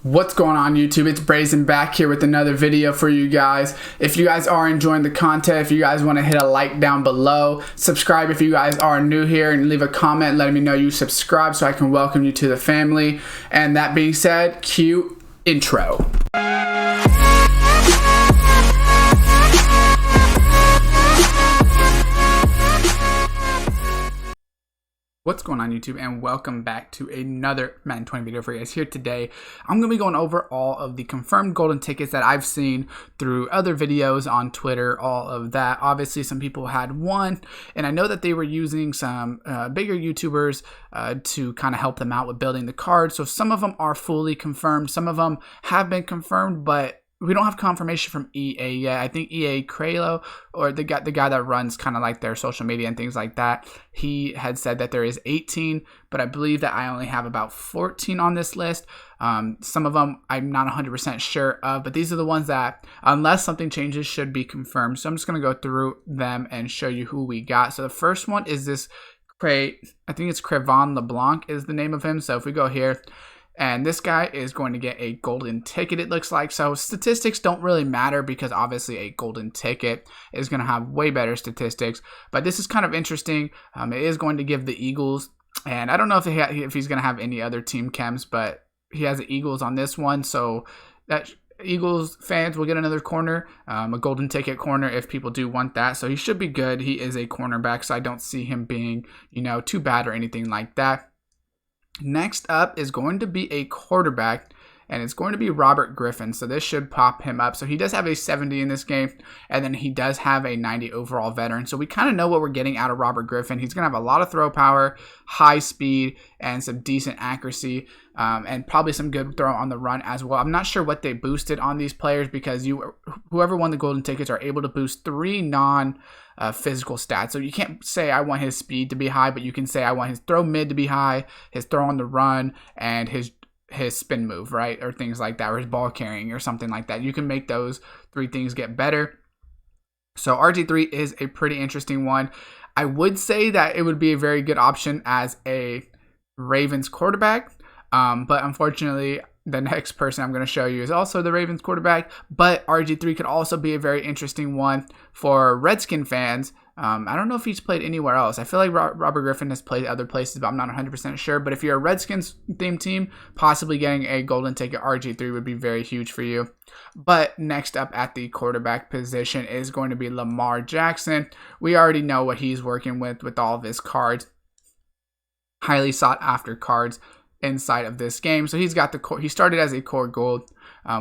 What's going on YouTube? It's Brazen back here with another video for you guys. If you guys are enjoying the content, if you guys want to hit a like down below, subscribe if you guys are new here, and leave a comment letting me know you subscribe so I can welcome you to the family. And that being said, cue intro. What's going on YouTube, and welcome back to another Madden 20 video for you guys. Here today, I'm going to be going over all of the confirmed golden tickets that I've seen through other videos on Twitter, all of that. Obviously, some people had one, and I know that they were using some bigger YouTubers to kind of help them out with building the card. So some of them are fully confirmed, some of them have been confirmed, but we don't have confirmation from EA yet. I think EA Kralo, or the guy that runs kind of like their social media and things like that, he had said that there is 18, but I believe that I only have about 14 on this list. Some of them I'm not 100% sure of, but these are the ones that, unless something changes, should be confirmed. So I'm just going to go through them and show you who we got. So the first one is this I think it's Griffin LeBlanc is the name of him. So if we go here, and this guy is going to get a golden ticket, it looks like. So statistics don't really matter because obviously a golden ticket is going to have way better statistics. But this is kind of interesting. It is going to give the Eagles, and I don't know if he's going to have any other team chems, but he has the Eagles on this one. So that Eagles fans will get another corner, a golden ticket corner if people do want that. So he should be good. He is a cornerback, so I don't see him being, too bad or anything like that. Next up is going to be a quarterback, and it's going to be Robert Griffin. So this should pop him up. So he does have a 70 in this game, and then he does have a 90 overall veteran. So we kind of know what we're getting out of Robert Griffin. He's going to have a lot of throw power, high speed, and some decent accuracy, and probably some good throw on the run as well. I'm not sure what they boosted on these players because whoever won the golden tickets are able to boost 3 physical stats. So you can't say I want his speed to be high, but you can say I want his throw mid to be high, his throw on the run, and his spin move, right? Or things like that, or his ball carrying or something like that. You can make those 3 things get better. So RG3 is a pretty interesting one. I would say that it would be a very good option as a Ravens quarterback, but unfortunately the next person I'm going to show you is also the Ravens quarterback, but RG3 could also be a very interesting one for Redskin fans. I don't know if he's played anywhere else. I feel like Robert Griffin has played other places, but I'm not 100% sure. But if you're a Redskins themed team, possibly getting a golden ticket RG3 would be very huge for you. But next up at the quarterback position is going to be Lamar Jackson. We already know what he's working with all of his cards. Highly sought after cards inside of this game. So he's got he started as a core gold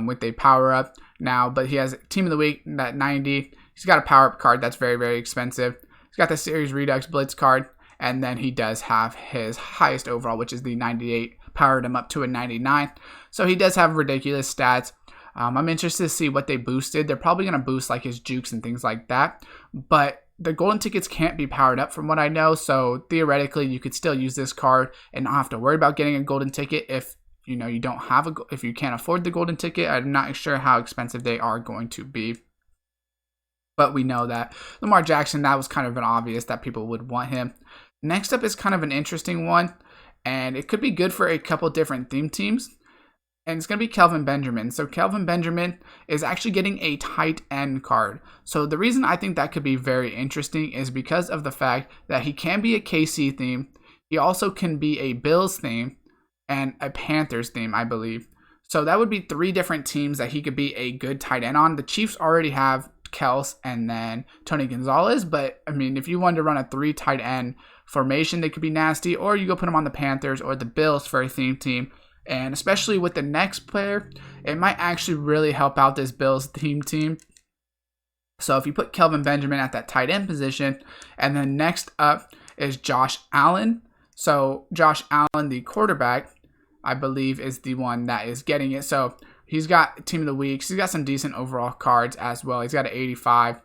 with a power up now, but he has team of the week at 90. He's got a power up card that's very, very expensive. He's got the series redux blitz card, and then he does have his highest overall, which is the 98, powered him up to a 99. So he does have ridiculous stats. I'm interested to see what they boosted. They're probably going to boost like his jukes and things like that, but the golden tickets can't be powered up from what I know, so theoretically you could still use this card and not have to worry about getting a golden ticket if you don't have if you can't afford the golden ticket. I'm not sure how expensive they are going to be, but we know that Lamar Jackson, that was kind of an obvious that people would want him. Next up is kind of an interesting one, and it could be good for a couple different theme teams. And it's going to be Kelvin Benjamin. So Kelvin Benjamin is actually getting a tight end card. So the reason I think that could be very interesting is because of the fact that he can be a KC theme. He also can be a Bills theme and a Panthers theme, I believe. So that would be 3 different teams that he could be a good tight end on. The Chiefs already have Kels and then Tony Gonzalez. But, I mean, if you wanted to run a 3 tight end formation, they could be nasty. Or you go put them on the Panthers or the Bills for a theme team. And especially with the next player, it might actually really help out this Bills team. So if you put Kelvin Benjamin at that tight end position, and then next up is Josh Allen. So Josh Allen, the quarterback, I believe is the one that is getting it. So he's got team of the week. He's got some decent overall cards as well. He's got an 85.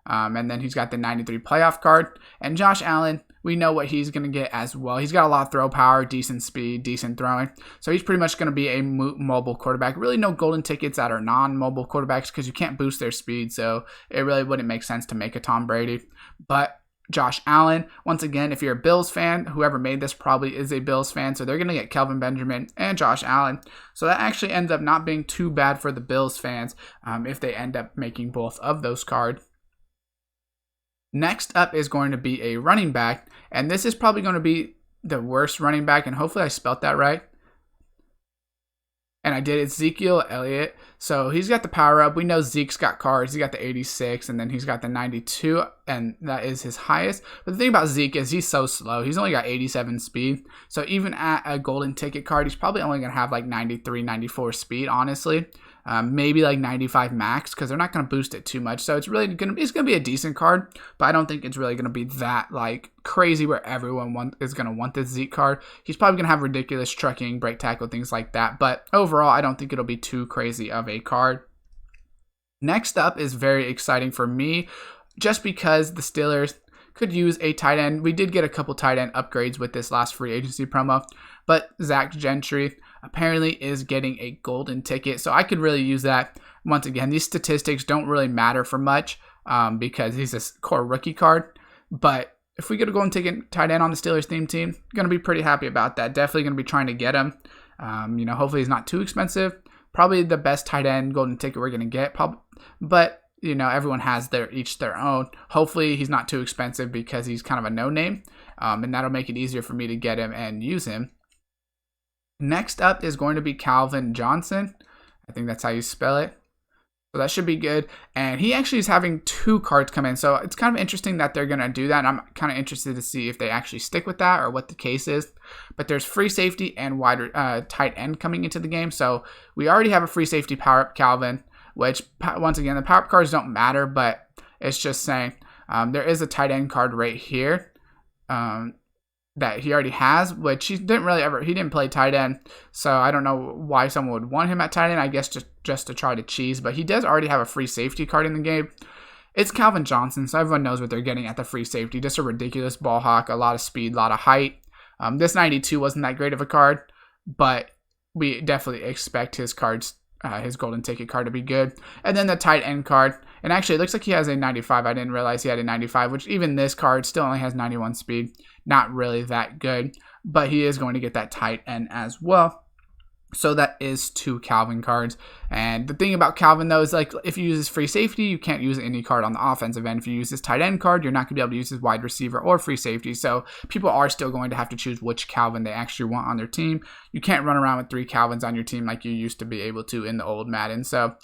And then he's got the 93 playoff card. And Josh Allen, we know what he's going to get as well. He's got a lot of throw power, decent speed, decent throwing. So he's pretty much going to be a mobile quarterback. Really no golden tickets that are non-mobile quarterbacks because you can't boost their speed. So it really wouldn't make sense to make a Tom Brady. But Josh Allen. Once again, if you're a Bills fan, whoever made this probably is a Bills fan, so they're going to get Kelvin Benjamin and Josh Allen. So that actually ends up not being too bad for the Bills fans if they end up making both of those cards. Next up is going to be a running back, and this is probably going to be the worst running back, and hopefully I spelt that right. And I did. It's Zekiel Elliott. So he's got the power up. We know Zeke's got cards. He got the 86, and then he's got the 92, and that is his highest. But the thing about Zeke is he's so slow. He's only got 87 speed. So even at a golden ticket card, he's probably only going to have like 93, 94 speed, honestly. Maybe like 95 max, because they're not going to boost it too much. So it's really going to be a decent card, but I don't think it's really going to be that like crazy where everyone is going to want this Zeke card. He's probably going to have ridiculous trucking, break tackle, things like that. But overall, I don't think it'll be too crazy of a card. Next up is very exciting for me, just because the Steelers could use a tight end. We did get a couple tight end upgrades with this last free agency promo, but Zach Gentry apparently is getting a golden ticket, so I could really use that. Once again, these statistics don't really matter for much because he's a core rookie card, but if we get a golden ticket tight end on the Steelers theme team, going to be pretty happy about that. Definitely going to be trying to get him. Hopefully he's not too expensive. Probably the best tight end golden ticket we're going to get, but everyone has each their own. Hopefully he's not too expensive because he's kind of a no-name, and that'll make it easier for me to get him and use him. Next up is going to be Kelvin Johnson. I think that's how you spell it. So that should be good. And he actually is having 2 cards come in. So it's kind of interesting that they're going to do that. And I'm kind of interested to see if they actually stick with that or what the case is. But there's free safety and wide tight end coming into the game. So we already have a free safety power up Kelvin, which once again, the power up cards don't matter, but it's just saying there is a tight end card right here. That he already has, which he didn't play tight end, so I don't know why someone would want him at tight end. I guess just to try to cheese, but he does already have a free safety card in the game. It's Kelvin Johnson, so everyone knows what they're getting at the free safety. Just a ridiculous ball hawk, a lot of speed, a lot of height. This 92 wasn't that great of a card, but we definitely expect his cards, his golden ticket card, to be good. And then the tight end card, and actually it looks like he has a 95. I didn't realize he had a 95, which even this card still only has 91 speed. Not really that good, but he is going to get that tight end as well. So that is 2 Kelvin cards. And the thing about Kelvin, though, is like if you use his free safety, you can't use any card on the offensive end. If you use his tight end card, you're not going to be able to use his wide receiver or free safety. So people are still going to have to choose which Kelvin they actually want on their team. You can't run around with 3 Kelvins on your team like you used to be able to in the old Madden. So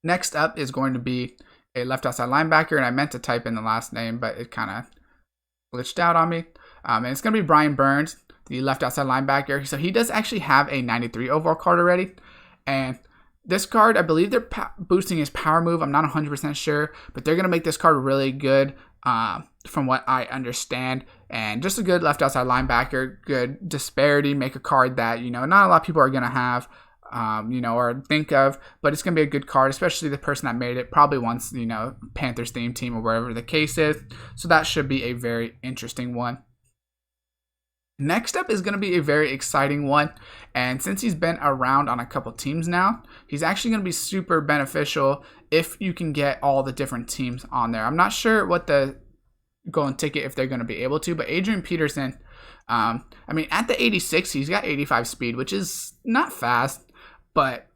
next up is going to be a left outside linebacker, and I meant to type in the last name, but it kind of glitched out on me. And it's going to be Brian Burns, the left outside linebacker. So he does actually have a 93 overall card already. And this card, I believe they're boosting his power move. I'm not 100% sure, but they're going to make this card really good from what I understand. And just a good left outside linebacker, good disparity, make a card that, not a lot of people are going to have. Or think of, but it's going to be a good card, especially the person that made it probably wants, Panthers theme team or whatever the case is. So that should be a very interesting one. Next up is going to be a very exciting one. And since he's been around on a couple teams now, he's actually going to be super beneficial if you can get all the different teams on there. I'm not sure what the golden ticket, if they're going to be able to, but Adrian Peterson, at the 86, he's got 85 speed, which is not fast. But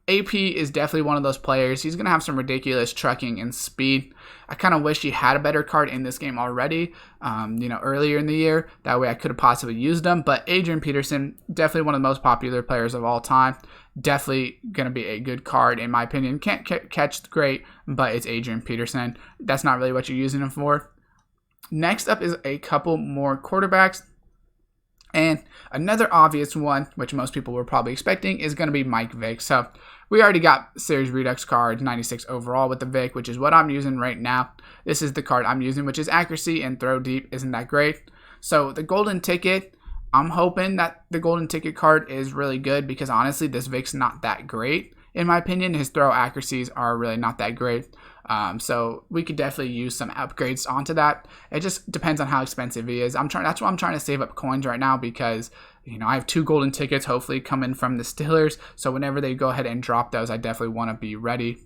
AP is definitely one of those players. He's going to have some ridiculous trucking and speed. I kind of wish he had a better card in this game already, earlier in the year. That way I could have possibly used him. But Adrian Peterson, definitely one of the most popular players of all time. Definitely going to be a good card, in my opinion. Can't catch great, but it's Adrian Peterson. That's not really what you're using him for. Next up is a couple more quarterbacks. And another obvious one, which most people were probably expecting, is going to be Mike Vick. So we already got Series Redux card, 96 overall with the Vick, which is what I'm using right now. This is the card I'm using, which is accuracy and throw deep isn't that great. So the golden ticket, I'm hoping that the golden ticket card is really good because honestly, this Vick's not that great. In my opinion, his throw accuracies are really not that great. So we could definitely use some upgrades onto that. It just depends on how expensive he is. That's why I'm trying to save up coins right now because, I have 2 golden tickets hopefully coming from the Steelers. So whenever they go ahead and drop those, I definitely want to be ready.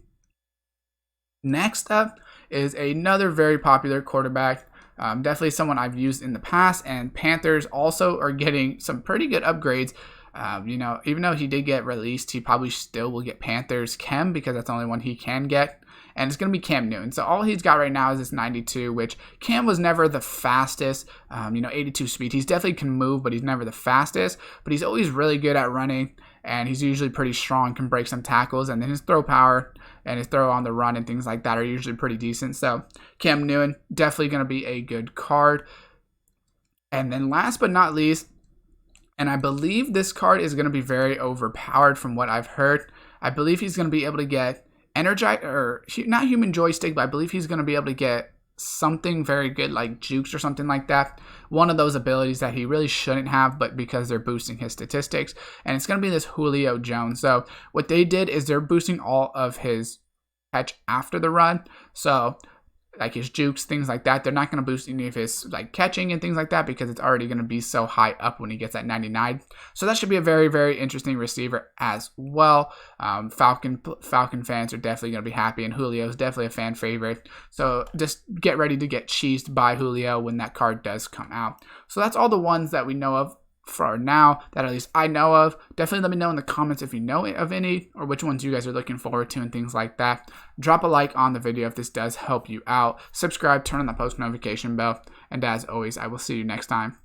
Next up is another very popular quarterback. Definitely someone I've used in the past, and Panthers also are getting some pretty good upgrades. Even though he did get released, he probably still will get Panthers Chem because that's the only one he can get. And it's going to be Cam Newton. So all he's got right now is this 92, which Cam was never the fastest. 82 speed. He's definitely can move, but he's never the fastest. But he's always really good at running, and he's usually pretty strong, can break some tackles, and then his throw power and his throw on the run and things like that are usually pretty decent. So Cam Newton, definitely going to be a good card. And then last but not least, and I believe this card is going to be very overpowered from what I've heard, I believe he's going to be able to get Energize, or not human joystick, but I believe he's going to be able to get something very good like jukes or something like that. One of those abilities that he really shouldn't have, but because they're boosting his statistics. And it's going to be this Julio Jones. So what they did is they're boosting all of his catch after the run. So like his jukes, things like that. They're not going to boost any of his like catching and things like that because it's already going to be so high up when he gets at 99. So that should be a very, very interesting receiver as well. Falcon fans are definitely going to be happy, and Julio is definitely a fan favorite. So just get ready to get cheesed by Julio when that card does come out. So that's all the ones that we know of for now, that at least I know of. Definitely let me know in the comments if you know of any, or which ones you guys are looking forward to and things like that. Drop a like on the video if this does help you out. Subscribe, turn on the post notification bell, and as always, I will see you next time.